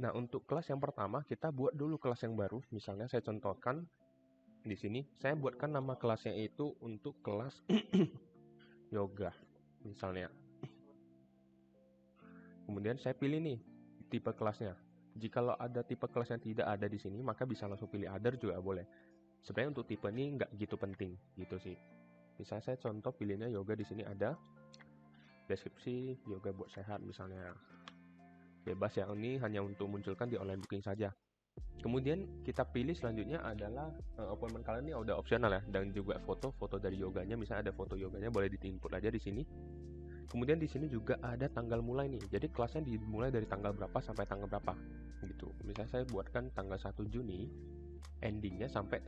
Nah, untuk kelas yang pertama kita buat dulu kelas yang baru. Misalnya saya contohkan di sini, saya buatkan nama kelasnya itu untuk kelas yoga misalnya. Kemudian saya pilih nih tipe kelasnya. Jikalau ada tipe kelas yang tidak ada di sini, maka bisa langsung pilih other juga boleh. Sebenarnya untuk tipe ini nggak gitu penting gitu sih. Misalnya saya contoh pilihnya yoga, di sini ada deskripsi yoga buat sehat misalnya. Bebas ya, ini hanya untuk munculkan di online booking saja. Kemudian kita pilih selanjutnya adalah appointment calendar, ini udah opsional ya, dan juga foto dari yoganya. Misalnya ada foto yoganya, boleh di-input aja di sini. Kemudian di sini juga ada tanggal mulai nih. Jadi kelasnya dimulai dari tanggal berapa sampai tanggal berapa gitu. Misalnya saya buatkan tanggal 1 Juni, endingnya sampai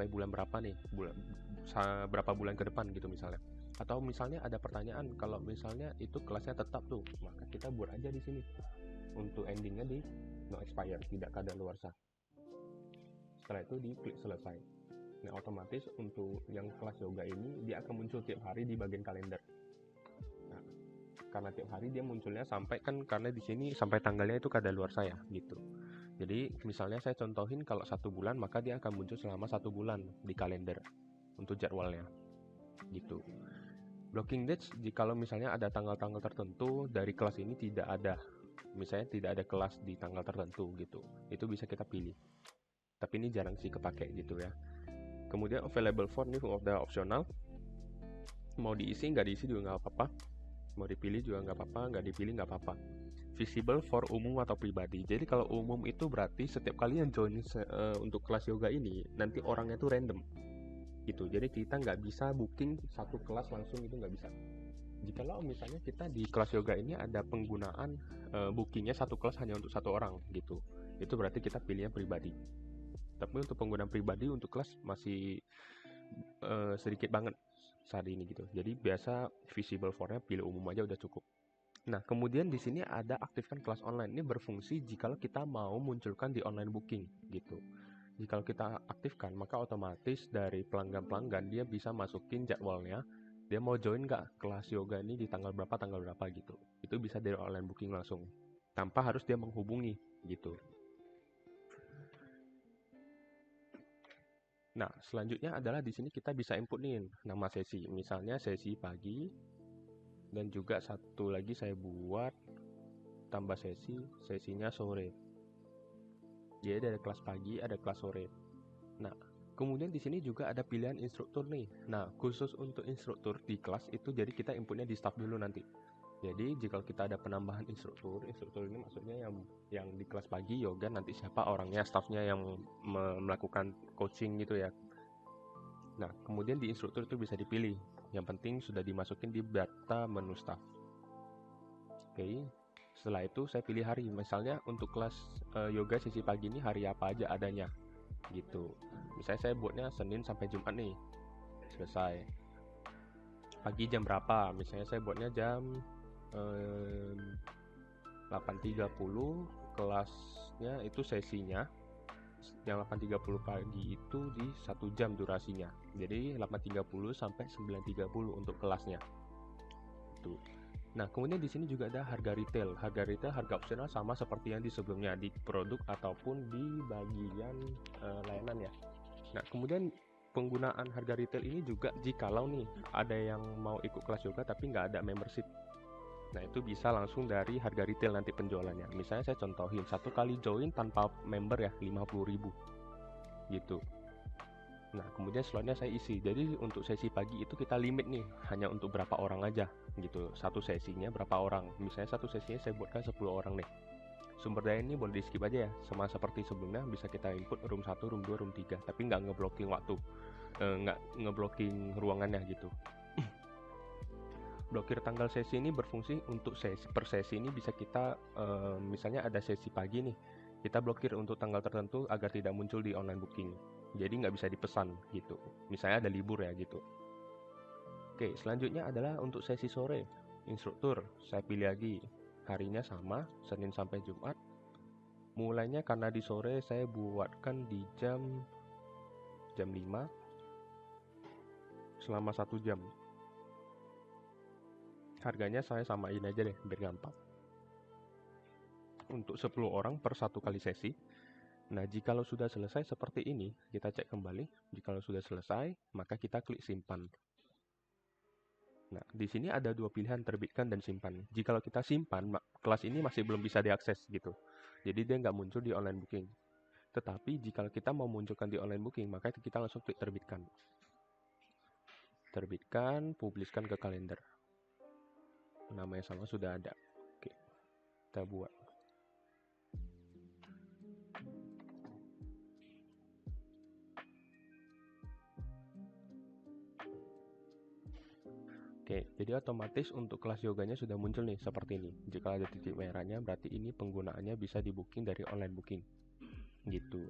bulan berapa nih? Berapa bulan ke depan gitu misalnya. Atau misalnya ada pertanyaan, kalau misalnya itu kelasnya tetap tuh, maka kita buat aja di sini untuk endingnya di no expire, tidak kadaluarsa. Setelah itu diklik selesai. Nah, otomatis untuk yang kelas yoga ini dia akan muncul tiap hari di bagian kalender. Nah, karena tiap hari dia munculnya sampai, kan karena di sini sampai tanggalnya itu kadaluarsa ya gitu. Jadi misalnya saya contohin kalau 1 bulan, maka dia akan muncul selama 1 bulan di kalender untuk jadwalnya gitu. Blocking dates, jikalau misalnya ada tanggal-tanggal tertentu dari kelas ini tidak ada, misalnya tidak ada kelas di tanggal tertentu gitu, itu bisa kita pilih. Tapi ini jarang sih kepake gitu ya. Kemudian available for ini udah opsional, mau diisi nggak diisi juga nggak apa-apa, mau dipilih juga nggak apa-apa, nggak dipilih nggak apa-apa. Visible for umum atau pribadi. Jadi kalau umum itu berarti setiap kali yang join untuk kelas yoga ini nanti orangnya itu random gitu. Jadi kita nggak bisa booking satu kelas langsung, itu nggak bisa. Jikalau misalnya kita di kelas yoga ini ada penggunaan bookingnya satu kelas hanya untuk satu orang gitu, itu berarti kita pilihnya pribadi. Tapi untuk penggunaan pribadi untuk kelas masih sedikit banget saat ini gitu. Jadi biasa visible for-nya pilih umum aja udah cukup. Nah, kemudian di sini ada aktifkan kelas online. Ini berfungsi jikalau kita mau munculkan di online booking gitu. Jikalau kita aktifkan, maka otomatis dari pelanggan-pelanggan dia bisa masukin jadwalnya. Dia mau join nggak kelas yoga ini di tanggal berapa gitu. Itu bisa dari online booking langsung. Tanpa harus dia menghubungi gitu. Nah, selanjutnya adalah di sini kita bisa input nih nama sesi. Misalnya sesi pagi, dan juga satu lagi saya buat tambah sesinya sore. Jadi ada kelas pagi, ada kelas sore. Nah, kemudian di sini juga ada pilihan instruktur nih. Nah, khusus untuk instruktur di kelas itu jadi kita inputnya di staff dulu nanti. Jadi jika kita ada penambahan instruktur ini maksudnya yang di kelas pagi yoga nanti siapa orangnya, staffnya yang melakukan coaching gitu ya. Nah, kemudian di instruktur itu bisa dipilih. Yang penting sudah dimasukin di data menu staff. Oke. Setelah itu saya pilih hari. Misalnya untuk kelas yoga sesi pagi ini hari apa aja adanya gitu. Misalnya saya buatnya Senin sampai Jumat nih. Selesai. Pagi jam berapa? Misalnya saya buatnya jam 8.30, kelasnya itu sesinya yang 8.30 pagi itu di 1 jam durasinya. Jadi 8.30 sampai 9.30 untuk kelasnya. Itu. Nah, kemudian di sini juga ada harga retail. Harga retail, harga opsional sama seperti yang di sebelumnya di produk ataupun di bagian layanan ya. Nah, kemudian penggunaan harga retail ini juga jikalau nih ada yang mau ikut kelas yoga tapi nggak ada membership. Nah, itu bisa langsung dari harga retail nanti penjualannya. Misalnya saya contohin, satu kali join tanpa member ya 50.000 gitu. Nah, kemudian slotnya saya isi. Jadi untuk sesi pagi itu kita limit nih, hanya untuk berapa orang aja gitu. Satu sesinya berapa orang. Misalnya satu sesinya saya buatkan 10 orang nih. Sumber daya ini boleh di skip aja ya. Sama seperti sebelumnya bisa kita input room 1, room 2, room 3. Tapi nggak ngeblocking waktu. Nggak ngeblocking ruangannya gitu. Blokir tanggal sesi ini berfungsi untuk sesi per sesi ini bisa kita misalnya ada sesi pagi nih, kita blokir untuk tanggal tertentu agar tidak muncul di online booking, jadi nggak bisa dipesan gitu, misalnya ada libur ya gitu. Oke, selanjutnya adalah untuk sesi sore. Instruktur saya pilih lagi, harinya sama Senin sampai Jumat, mulainya karena di sore saya buatkan di jam 5 selama 1 jam. Harganya saya samain aja deh biar gampang. untuk 10 orang per satu kali sesi. Nah, jikalau sudah selesai seperti ini, kita cek kembali. Jikalau sudah selesai, maka kita klik simpan. Nah, di sini ada dua pilihan, terbitkan dan simpan. Jikalau kita simpan, kelas ini masih belum bisa diakses gitu. Jadi dia nggak muncul di online booking. Tetapi jikalau kita mau munculkan di online booking, maka kita langsung klik terbitkan. Terbitkan, publiskan ke kalender. Nama yang sama sudah ada. Oke, kita buat. Oke, jadi otomatis untuk kelas yoganya sudah muncul nih, seperti ini. Jika ada titik merahnya, berarti ini penggunaannya bisa di booking dari online booking. Gitu.